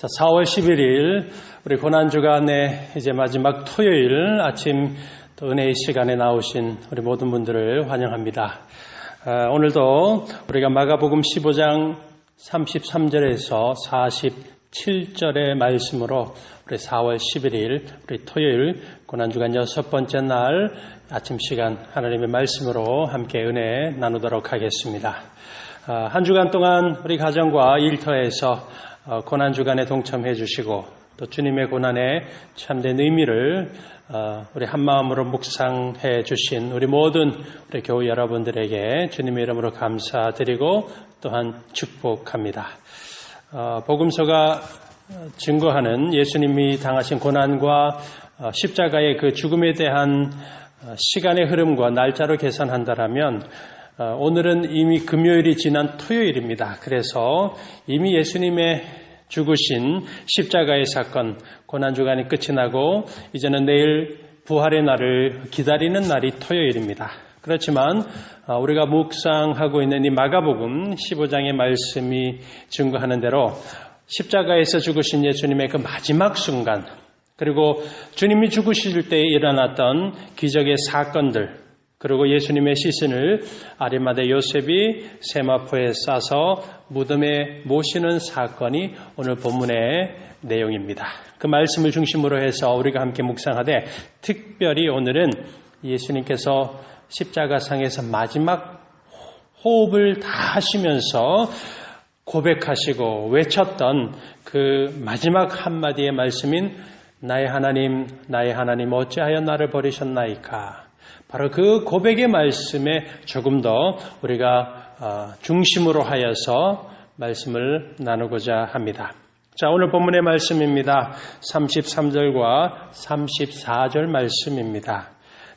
자, 4월 11일 우리 고난주간의 이제 마지막 토요일 아침 또 은혜의 시간에 나오신 우리 모든 분들을 환영합니다. 오늘도 우리가 마가복음 15장 33절에서 47절의 말씀으로 우리 4월 11일 우리 토요일 고난주간 6번째 날 아침 시간 하나님의 말씀으로 함께 은혜 나누도록 하겠습니다. 한 주간 동안 우리 가정과 일터에서 고난주간에 동참해 주시고 또 주님의 고난의 참된 의미를 우리 한마음으로 묵상해 주신 우리 모든 우리 교우 여러분들에게 주님의 이름으로 감사드리고 또한 축복합니다. 복음서가 증거하는 예수님이 당하신 고난과 십자가의 그 죽음에 대한 시간의 흐름과 날짜로 계산한다라면 오늘은 이미 금요일이 지난 토요일입니다. 그래서 이미 예수님의 죽으신 십자가의 사건, 고난주간이 끝이 나고 이제는 내일 부활의 날을 기다리는 날이 토요일입니다. 그렇지만 우리가 묵상하고 있는 이 마가복음 15장의 말씀이 증거하는 대로 십자가에서 죽으신 예수님의 그 마지막 순간, 그리고 주님이 죽으실 때 일어났던 기적의 사건들, 그리고 예수님의 시신을 아리마대 요셉이 세마포에 싸서 무덤에 모시는 사건이 오늘 본문의 내용입니다. 그 말씀을 중심으로 해서 우리가 함께 묵상하되 특별히 오늘은 예수님께서 십자가상에서 마지막 호흡을 다 하시면서 고백하시고 외쳤던 그 마지막 한마디의 말씀인 나의 하나님 어찌하여 나를 버리셨나이까. 바로 그 고백의 말씀에 조금 더 우리가 중심으로 하여서 말씀을 나누고자 합니다. 자, 오늘 본문의 말씀입니다. 33절과 34절 말씀입니다.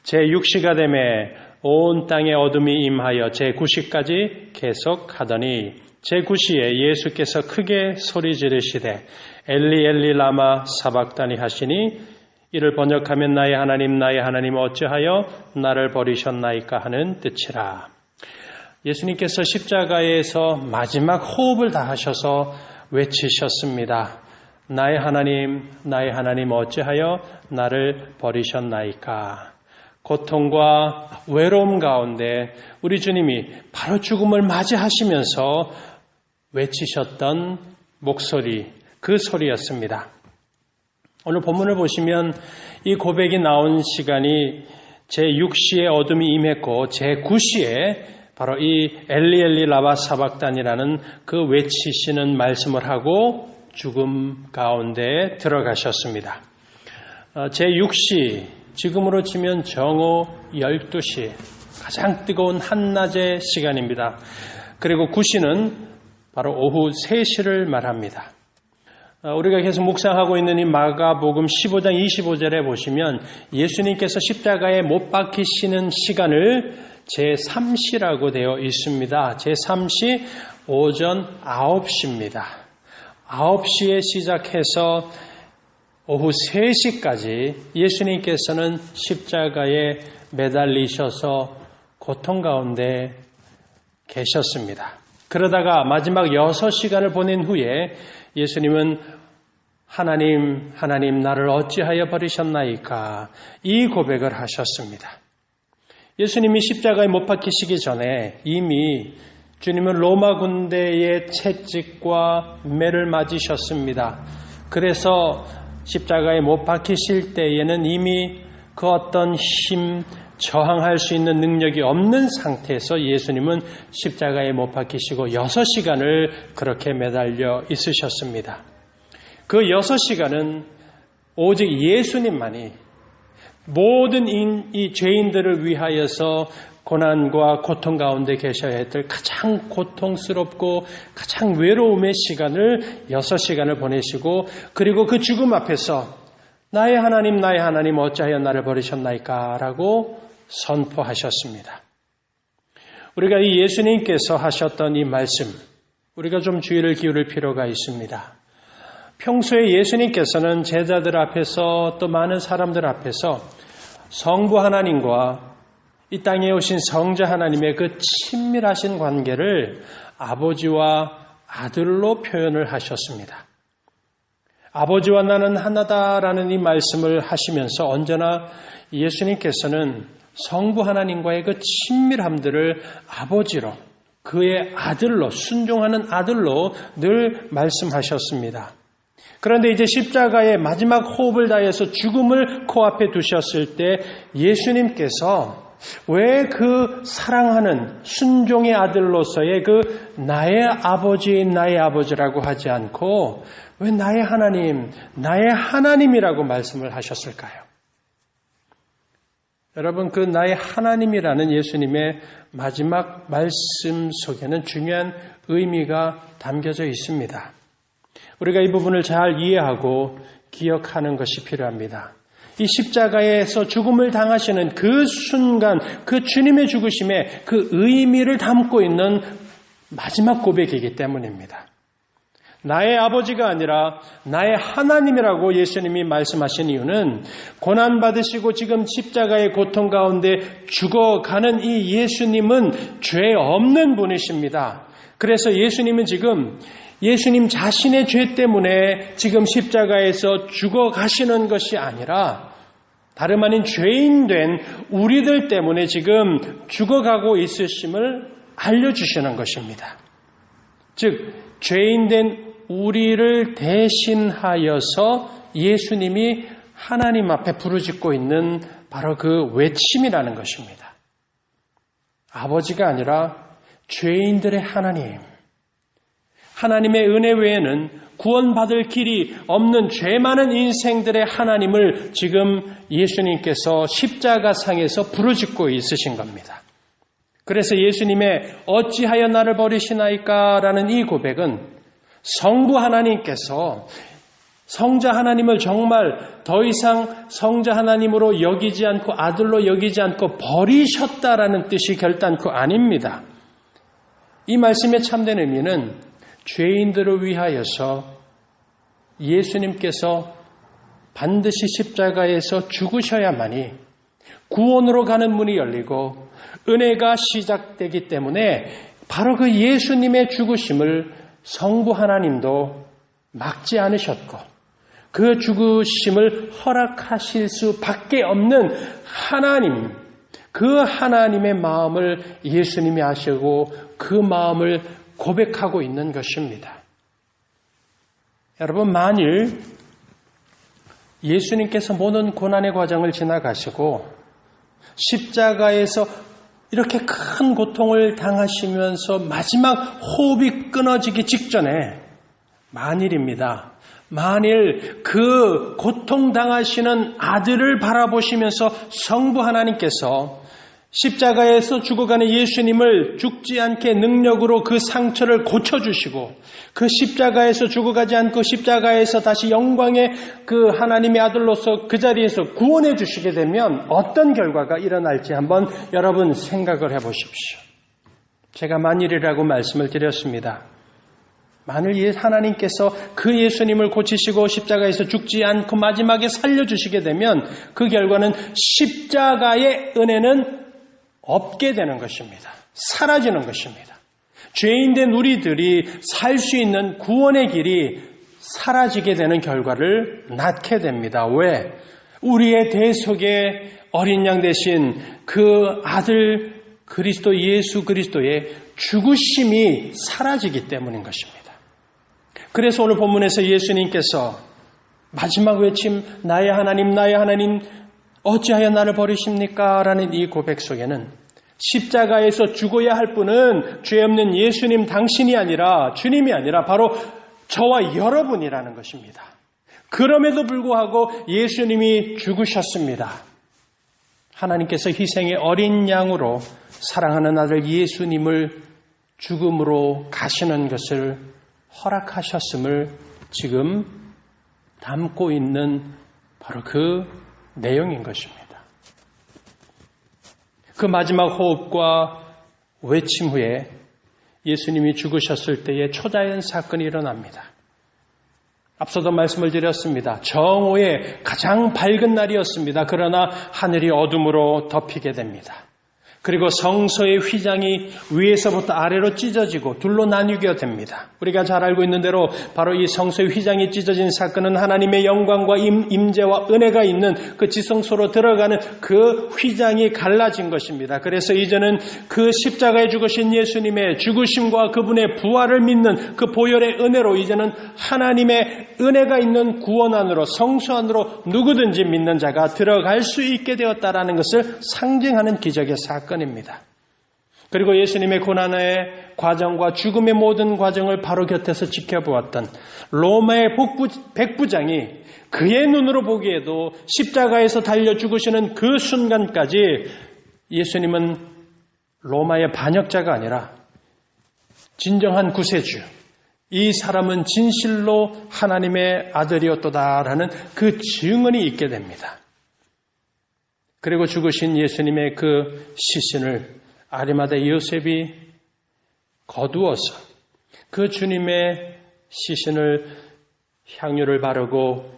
제6시가 되매 온 땅에 어둠이 임하여 제9시까지 계속하더니 제9시에 예수께서 크게 소리 지르시되 엘리 엘리 라마 사박다니 하시니 이를 번역하면 나의 하나님 어찌하여 나를 버리셨나이까 하는 뜻이라. 예수님께서 십자가에서 마지막 호흡을 다하셔서 외치셨습니다. 나의 하나님 어찌하여 나를 버리셨나이까. 고통과 외로움 가운데 우리 주님이 바로 죽음을 맞이하시면서 외치셨던 목소리, 그 소리였습니다. 오늘 본문을 보시면 이 고백이 나온 시간이 제6시에 어둠이 임했고 제9시에 바로 이 엘리 라마 사박단이라는 그 외치시는 말씀을 하고 죽음 가운데 들어가셨습니다. 제6시, 지금으로 치면 정오 12시, 가장 뜨거운 한낮의 시간입니다. 그리고 9시는 바로 오후 3시를 말합니다. 우리가 계속 묵상하고 있는 이 마가복음 15장 25절에 보시면 예수님께서 십자가에 못 박히시는 시간을 제3시라고 되어 있습니다. 제3시 오전 9시입니다. 9시에 시작해서 오후 3시까지 예수님께서는 십자가에 매달리셔서 고통 가운데 계셨습니다. 그러다가 마지막 6시간을 보낸 후에 예수님은 하나님 나를 어찌하여 버리셨나이까 이 고백을 하셨습니다. 예수님이 십자가에 못 박히시기 전에 이미 주님은 로마 군대의 채찍과 매를 맞으셨습니다. 그래서 십자가에 못 박히실 때에는 이미 그 어떤 저항할 수 있는 능력이 없는 상태에서 예수님은 십자가에 못 박히시고 6시간을 그렇게 매달려 있으셨습니다. 그 6시간은 오직 예수님만이 모든 이 죄인들을 위하여서 고난과 고통 가운데 계셔야 했을 가장 고통스럽고 가장 외로움의 시간을 6시간을 보내시고 그리고 그 죽음 앞에서 나의 하나님 어찌하여 나를 버리셨나이까 라고 선포하셨습니다. 우리가 이 예수님께서 하셨던 이 말씀, 우리가 좀 주의를 기울일 필요가 있습니다. 평소에 예수님께서는 제자들 앞에서 또 많은 사람들 앞에서 성부 하나님과 이 땅에 오신 성자 하나님의 그 친밀하신 관계를 아버지와 아들로 표현을 하셨습니다. 아버지와 나는 하나다라는 이 말씀을 하시면서 언제나 예수님께서는 성부 하나님과의 그 친밀함들을 아버지로, 그의 아들로, 순종하는 아들로 늘 말씀하셨습니다. 그런데 이제 십자가의 마지막 호흡을 다해서 죽음을 코앞에 두셨을 때 예수님께서 왜 그 사랑하는 순종의 아들로서의 그 나의 아버지라고 하지 않고 왜 나의 하나님이라고 말씀을 하셨을까요? 여러분, 그 나의 하나님이라는 예수님의 마지막 말씀 속에는 중요한 의미가 담겨져 있습니다. 우리가 이 부분을 잘 이해하고 기억하는 것이 필요합니다. 이 십자가에서 죽음을 당하시는 그 순간, 그 주님의 죽으심에 그 의미를 담고 있는 마지막 고백이기 때문입니다. 나의 아버지가 아니라 나의 하나님이라고 예수님이 말씀하신 이유는 고난받으시고 지금 십자가의 고통 가운데 죽어가는 이 예수님은 죄 없는 분이십니다. 그래서 예수님은 지금 예수님 자신의 죄 때문에 지금 십자가에서 죽어가시는 것이 아니라 다름 아닌 죄인 된 우리들 때문에 지금 죽어가고 있으심을 알려주시는 것입니다. 즉, 죄인 된 우리를 대신하여서 예수님이 하나님 앞에 부르짖고 있는 바로 그 외침이라는 것입니다. 아버지가 아니라 죄인들의 하나님, 하나님의 은혜 외에는 구원받을 길이 없는 죄 많은 인생들의 하나님을 지금 예수님께서 십자가상에서 부르짖고 있으신 겁니다. 그래서 예수님의 어찌하여 나를 버리시나이까 라는 이 고백은 성부 하나님께서 성자 하나님을 정말 더 이상 성자 하나님으로 여기지 않고 아들로 여기지 않고 버리셨다라는 뜻이 결단코 아닙니다. 이 말씀의 참된 의미는 죄인들을 위하여서 예수님께서 반드시 십자가에서 죽으셔야만이 구원으로 가는 문이 열리고 은혜가 시작되기 때문에 바로 그 예수님의 죽으심을 성부 하나님도 막지 않으셨고 그 죽으심을 허락하실 수밖에 없는 하나님, 그 하나님의 마음을 예수님이 아시고 그 마음을 고백하고 있는 것입니다. 여러분, 만일 예수님께서 모든 고난의 과정을 지나가시고 십자가에서 이렇게 큰 고통을 당하시면서 마지막 호흡이 끊어지기 직전에 만일입니다. 만일 그 고통당하시는 아들을 바라보시면서 성부 하나님께서 십자가에서 죽어가는 예수님을 죽지 않게 능력으로 그 상처를 고쳐주시고 그 십자가에서 죽어가지 않고 십자가에서 다시 영광의 그 하나님의 아들로서 그 자리에서 구원해 주시게 되면 어떤 결과가 일어날지 한번 여러분 생각을 해보십시오. 제가 만일이라고 말씀을 드렸습니다. 만일 하나님께서 그 예수님을 고치시고 십자가에서 죽지 않고 마지막에 살려주시게 되면 그 결과는 십자가의 은혜는 없게 되는 것입니다. 사라지는 것입니다. 죄인된 우리들이 살 수 있는 구원의 길이 사라지게 되는 결과를 낳게 됩니다. 왜? 우리의 대속의 어린 양 대신 그 아들 그리스도 예수 그리스도의 죽으심이 사라지기 때문인 것입니다. 그래서 오늘 본문에서 예수님께서 마지막 외침 나의 하나님 어찌하여 나를 버리십니까? 라는 이 고백 속에는 십자가에서 죽어야 할 분은 죄 없는 예수님 당신이 아니라 주님이 아니라 바로 저와 여러분이라는 것입니다. 그럼에도 불구하고 예수님이 죽으셨습니다. 하나님께서 희생의 어린 양으로 사랑하는 아들 예수님을 죽음으로 가시는 것을 허락하셨음을 지금 담고 있는 바로 그 내용인 것입니다. 그 마지막 호흡과 외침 후에 예수님이 죽으셨을 때에 초자연 사건이 일어납니다. 앞서도 말씀을 드렸습니다. 정오의 가장 밝은 날이었습니다. 그러나 하늘이 어둠으로 덮이게 됩니다. 그리고 성소의 휘장이 위에서부터 아래로 찢어지고 둘로 나뉘게 됩니다. 우리가 잘 알고 있는 대로 바로 이 성소의 휘장이 찢어진 사건은 하나님의 영광과 임재와 은혜가 있는 그 지성소로 들어가는 그 휘장이 갈라진 것입니다. 그래서 이제는 그 십자가에 죽으신 예수님의 죽으심과 그분의 부활을 믿는 그 보혈의 은혜로 이제는 하나님의 은혜가 있는 구원 안으로, 성소 안으로 누구든지 믿는 자가 들어갈 수 있게 되었다라는 것을 상징하는 기적의 사건입니다. 그리고 예수님의 고난의 과정과 죽음의 모든 과정을 바로 곁에서 지켜보았던 로마의 백부장이 그의 눈으로 보기에도 십자가에서 달려 죽으시는 그 순간까지 예수님은 로마의 반역자가 아니라 진정한 구세주, 이 사람은 진실로 하나님의 아들이었도다라는 그 증언이 있게 됩니다. 그리고 죽으신 예수님의 그 시신을 아리마대 요셉이 거두어서 그 주님의 시신을 향유를 바르고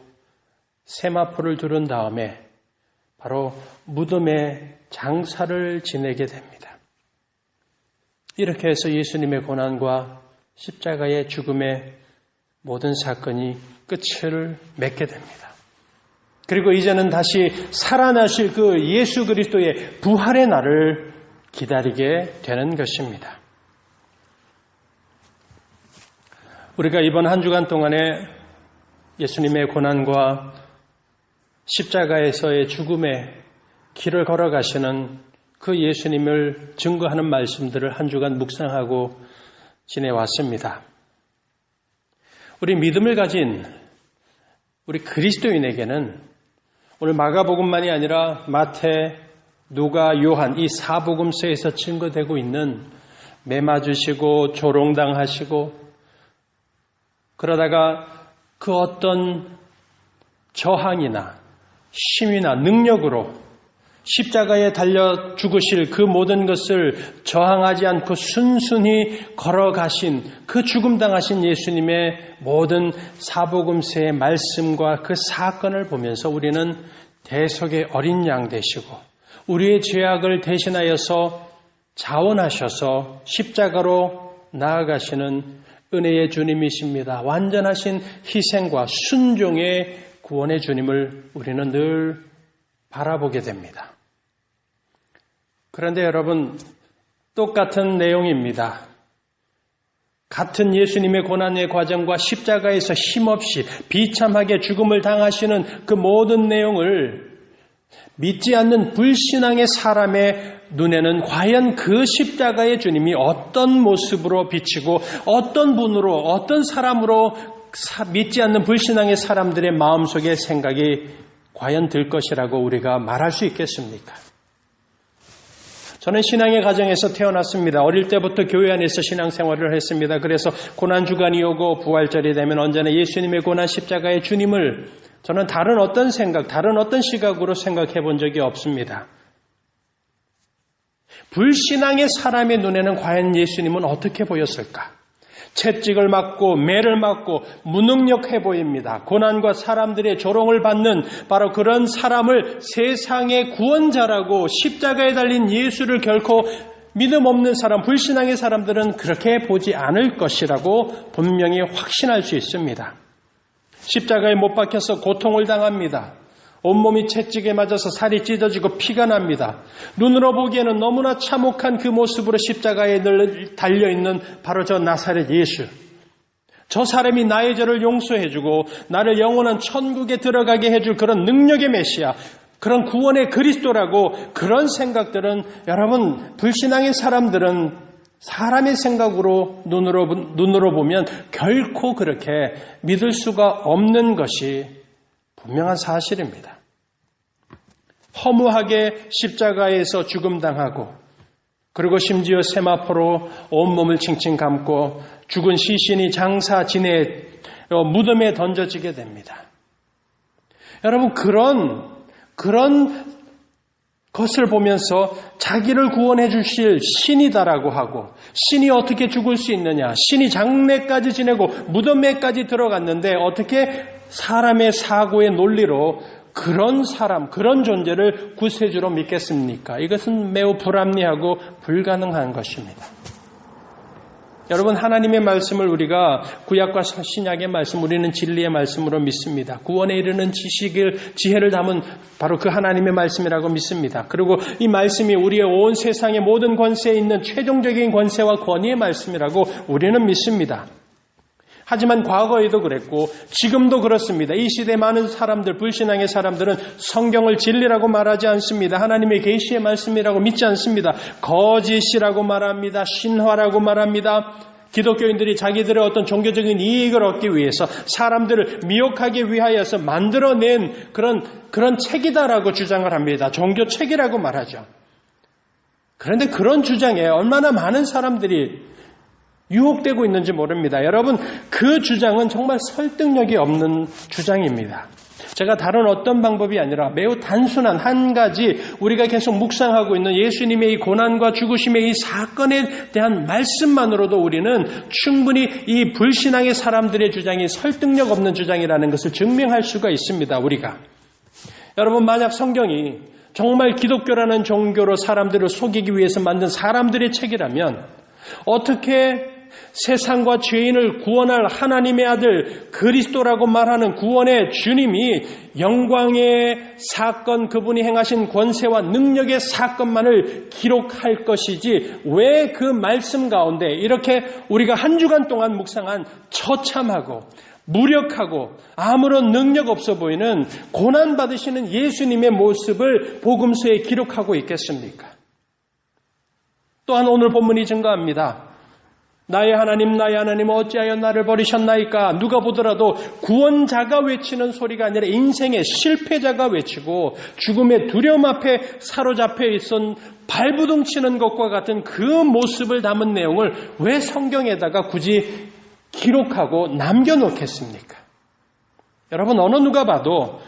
세마포를 두른 다음에 바로 무덤에 장사를 지내게 됩니다. 이렇게 해서 예수님의 고난과 십자가의 죽음의 모든 사건이 끝을 맺게 됩니다. 그리고 이제는 다시 살아나실 그 예수 그리스도의 부활의 날을 기다리게 되는 것입니다. 우리가 이번 한 주간 동안에 예수님의 고난과 십자가에서의 죽음의 길을 걸어가시는 그 예수님을 증거하는 말씀들을 한 주간 묵상하고 지내왔습니다. 우리 믿음을 가진 우리 그리스도인에게는 오늘 마가복음만이 아니라 마태, 누가, 요한 이 사복음서에서 증거되고 있는 매 맞으시고 조롱당하시고 그러다가 그 어떤 저항이나 힘이나 능력으로 십자가에 달려 죽으실 그 모든 것을 저항하지 않고 순순히 걸어가신 그 죽음당하신 예수님의 모든 사복음서의 말씀과 그 사건을 보면서 우리는 대속의 어린 양 되시고 우리의 죄악을 대신하여서 자원하셔서 십자가로 나아가시는 은혜의 주님이십니다. 완전하신 희생과 순종의 구원의 주님을 우리는 늘 바라보게 됩니다. 그런데 여러분, 똑같은 내용입니다. 같은 예수님의 고난의 과정과 십자가에서 힘없이 비참하게 죽음을 당하시는 그 모든 내용을 믿지 않는 불신앙의 사람의 눈에는 과연 그 십자가의 주님이 어떤 모습으로 비치고 어떤 분으로 어떤 사람으로 믿지 않는 불신앙의 사람들의 마음속에 생각이 과연 들 것이라고 우리가 말할 수 있겠습니까? 저는 신앙의 가정에서 태어났습니다. 어릴 때부터 교회 안에서 신앙생활을 했습니다. 그래서 고난주간이 오고 부활절이 되면 언제나 예수님의 고난 십자가의 주님을 저는 다른 어떤 생각, 다른 어떤 시각으로 생각해 본 적이 없습니다. 불신앙의 사람의 눈에는 과연 예수님은 어떻게 보였을까? 채찍을 맞고 매를 맞고 무능력해 보입니다. 고난과 사람들의 조롱을 받는 바로 그런 사람을 세상의 구원자라고 십자가에 달린 예수를 결코 믿음 없는 사람, 불신앙의 사람들은 그렇게 보지 않을 것이라고 분명히 확신할 수 있습니다. 십자가에 못 박혀서 고통을 당합니다. 온몸이 채찍에 맞아서 살이 찢어지고 피가 납니다. 눈으로 보기에는 너무나 참혹한 그 모습으로 십자가에 달려있는 바로 저 나사렛 예수. 저 사람이 나의 죄를 용서해주고 나를 영원한 천국에 들어가게 해줄 그런 능력의 메시아, 그런 구원의 그리스도라고 그런 생각들은 여러분 불신앙의 사람들은 사람의 생각으로 눈으로 보면 결코 그렇게 믿을 수가 없는 것이 분명한 사실입니다. 허무하게 십자가에서 죽음당하고 그리고 심지어 세마포로 온몸을 칭칭 감고 죽은 시신이 장사 지내 무덤에 던져지게 됩니다. 여러분 그런 것을 보면서 자기를 구원해 주실 신이다라고 하고 신이 어떻게 죽을 수 있느냐, 신이 장례까지 지내고 무덤에까지 들어갔는데 어떻게 사람의 사고의 논리로 그런 사람, 그런 존재를 구세주로 믿겠습니까? 이것은 매우 불합리하고 불가능한 것입니다. 여러분, 하나님의 말씀을 우리가 구약과 신약의 말씀, 우리는 진리의 말씀으로 믿습니다. 구원에 이르는 지혜를 담은 바로 그 하나님의 말씀이라고 믿습니다. 그리고 이 말씀이 우리의 온 세상의 모든 권세에 있는 최종적인 권세와 권위의 말씀이라고 우리는 믿습니다. 하지만 과거에도 그랬고 지금도 그렇습니다. 이 시대 많은 사람들, 불신앙의 사람들은 성경을 진리라고 말하지 않습니다. 하나님의 계시의 말씀이라고 믿지 않습니다. 거짓이라고 말합니다. 신화라고 말합니다. 기독교인들이 자기들의 어떤 종교적인 이익을 얻기 위해서 사람들을 미혹하기 위하여서 만들어낸 그런 책이다라고 주장을 합니다. 종교책이라고 말하죠. 그런데 그런 주장에 얼마나 많은 사람들이 유혹되고 있는지 모릅니다. 여러분, 그 주장은 정말 설득력이 없는 주장입니다. 제가 다른 어떤 방법이 아니라 매우 단순한 한 가지 우리가 계속 묵상하고 있는 예수님의 이 고난과 죽으심의 이 사건에 대한 말씀만으로도 우리는 충분히 이 불신앙의 사람들의 주장이 설득력 없는 주장이라는 것을 증명할 수가 있습니다. 우리가. 여러분, 만약 성경이 정말 기독교라는 종교로 사람들을 속이기 위해서 만든 사람들의 책이라면 어떻게 세상과 죄인을 구원할 하나님의 아들 그리스도라고 말하는 구원의 주님이 영광의 사건, 그분이 행하신 권세와 능력의 사건만을 기록할 것이지 왜 그 말씀 가운데 이렇게 우리가 한 주간 동안 묵상한 처참하고 무력하고 아무런 능력 없어 보이는 고난받으시는 예수님의 모습을 복음서에 기록하고 있겠습니까? 또한 오늘 본문이 증거합니다. 나의 하나님 어찌하여 나를 버리셨나이까? 누가 보더라도 구원자가 외치는 소리가 아니라 인생의 실패자가 외치고 죽음의 두려움 앞에 사로잡혀 있은 발부둥치는 것과 같은 그 모습을 담은 내용을 왜 성경에다가 굳이 기록하고 남겨놓겠습니까? 여러분, 어느 누가 봐도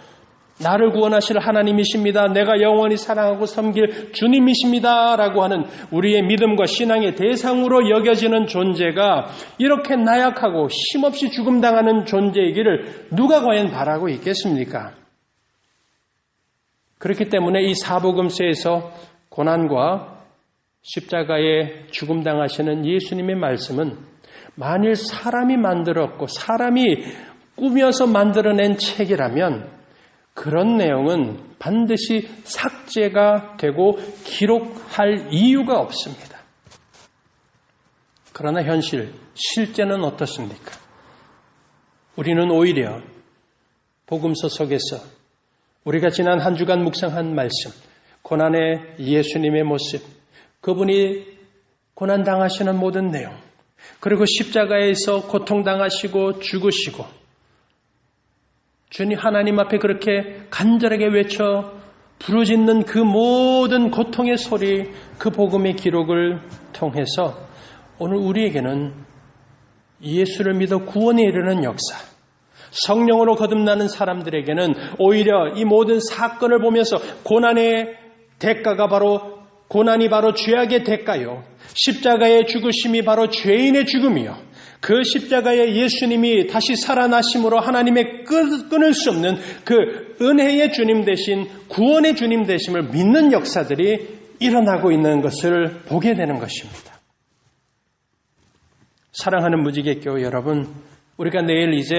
나를 구원하실 하나님이십니다. 내가 영원히 사랑하고 섬길 주님이십니다. 라고 하는 우리의 믿음과 신앙의 대상으로 여겨지는 존재가 이렇게 나약하고 힘없이 죽음당하는 존재이기를 누가 과연 바라고 있겠습니까? 그렇기 때문에 이 사복음서에서 고난과 십자가에 죽음당하시는 예수님의 말씀은 만일 사람이 만들었고 사람이 꾸며서 만들어낸 책이라면 그런 내용은 반드시 삭제가 되고 기록할 이유가 없습니다. 그러나 실제는 어떻습니까? 우리는 오히려 복음서 속에서 우리가 지난 한 주간 묵상한 말씀, 고난의 예수님의 모습, 그분이 고난당하시는 모든 내용, 그리고 십자가에서 고통당하시고 죽으시고 주님 하나님 앞에 그렇게 간절하게 외쳐 부르짖는 그 모든 고통의 소리, 그 복음의 기록을 통해서 오늘 우리에게는 예수를 믿어 구원에 이르는 역사, 성령으로 거듭나는 사람들에게는 오히려 이 모든 사건을 보면서 고난이 바로 죄악의 대가요, 십자가의 죽으심이 바로 죄인의 죽음이요, 그 십자가의 예수님이 다시 살아나심으로 하나님의 끊을 수 없는 그 은혜의 주님 대신 구원의 주님 되심을 믿는 역사들이 일어나고 있는 것을 보게 되는 것입니다. 사랑하는 무지개교회 여러분, 우리가 내일 이제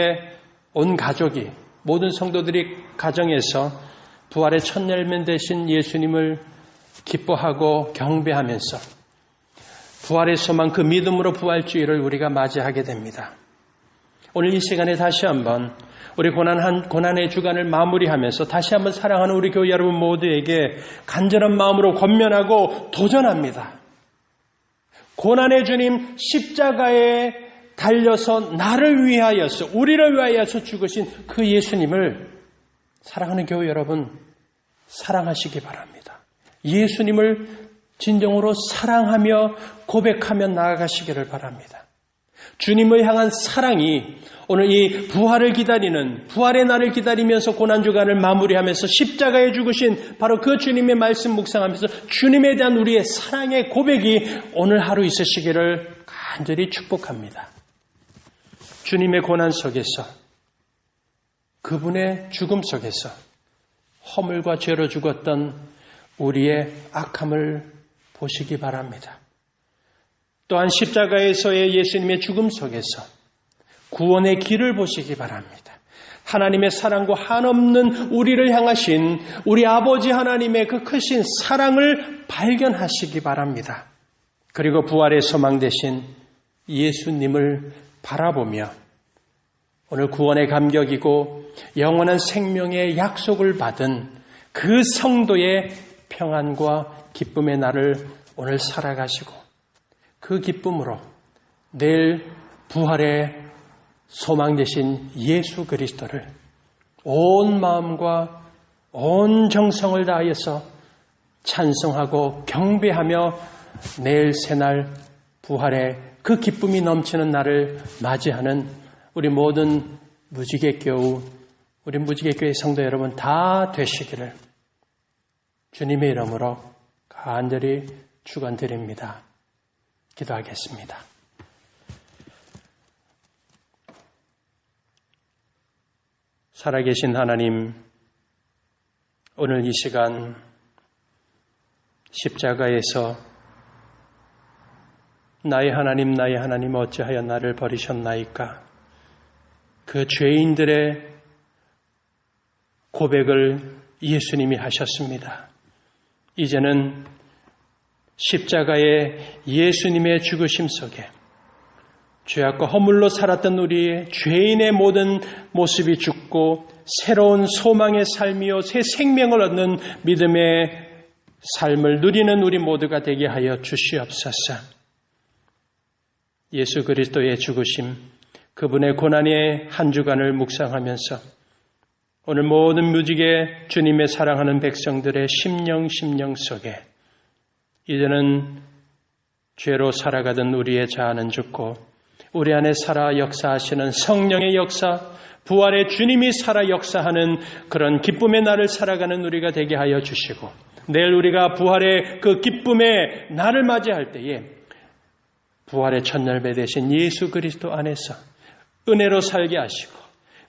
온 가족이, 모든 성도들이 가정에서 부활의 첫 열매 되신 예수님을 기뻐하고 경배하면서 부활의 소망, 그 믿음으로 부활주의를 우리가 맞이하게 됩니다. 오늘 이 시간에 다시 한번 우리 고난의 주간을 마무리하면서 다시 한번 사랑하는 우리 교회 여러분 모두에게 간절한 마음으로 권면하고 도전합니다. 고난의 주님 십자가에 달려서 나를 위하여서, 우리를 위하여서 죽으신 그 예수님을 사랑하는 교회 여러분 사랑하시기 바랍니다. 예수님을 진정으로 사랑하며 고백하며 나아가시기를 바랍니다. 주님을 향한 사랑이 오늘 이 부활의 날을 기다리면서 고난주간을 마무리하면서 십자가에 죽으신 바로 그 주님의 말씀 묵상하면서 주님에 대한 우리의 사랑의 고백이 오늘 하루 있으시기를 간절히 축복합니다. 주님의 고난 속에서, 그분의 죽음 속에서 허물과 죄로 죽었던 우리의 악함을 보시기 바랍니다. 또한 십자가에서의 예수님의 죽음 속에서 구원의 길을 보시기 바랍니다. 하나님의 사랑과 한없는 우리를 향하신 우리 아버지 하나님의 그 크신 사랑을 발견하시기 바랍니다. 그리고 부활의 소망 되신 예수님을 바라보며 오늘 구원의 감격이고 영원한 생명의 약속을 받은 그 성도의 평안과 기쁨의 날을 오늘 살아가시고 그 기쁨으로 내일 부활의 소망 되신 예수 그리스도를 온 마음과 온 정성을 다하여서 찬송하고 경배하며 내일 새날 부활의 그 기쁨이 넘치는 날을 맞이하는 우리 모든 우리 무지개교회 성도 여러분 다 되시기를 주님의 이름으로 간절히 축원드립니다. 기도하겠습니다. 살아계신 하나님, 오늘 이 시간 십자가에서 나의 하나님 어찌하여 나를 버리셨나이까? 그 죄인들의 고백을 예수님이 하셨습니다. 이제는 십자가의 예수님의 죽으심 속에 죄악과 허물로 살았던 우리의 죄인의 모든 모습이 죽고 새로운 소망의 삶이요 새 생명을 얻는 믿음의 삶을 누리는 우리 모두가 되게 하여 주시옵소서. 예수 그리스도의 죽으심, 그분의 고난의 한 주간을 묵상하면서 오늘 모든 무지개 주님의 사랑하는 백성들의 심령 속에 이제는 죄로 살아가던 우리의 자아는 죽고 우리 안에 살아 역사하시는 성령의 역사, 부활의 주님이 살아 역사하는 그런 기쁨의 날을 살아가는 우리가 되게 하여 주시고 내일 우리가 부활의 그 기쁨의 날을 맞이할 때에 부활의 첫날배 되신 예수 그리스도 안에서 은혜로 살게 하시고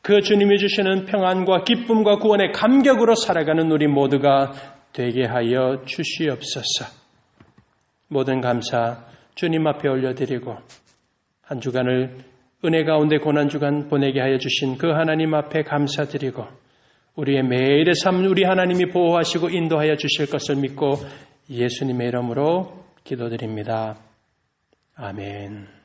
그 주님이 주시는 평안과 기쁨과 구원의 감격으로 살아가는 우리 모두가 되게 하여 주시옵소서. 모든 감사 주님 앞에 올려드리고 한 주간을 은혜 가운데 고난주간 보내게 하여 주신 그 하나님 앞에 감사드리고 우리의 매일의 삶 우리 하나님이 보호하시고 인도하여 주실 것을 믿고 예수님의 이름으로 기도드립니다. 아멘.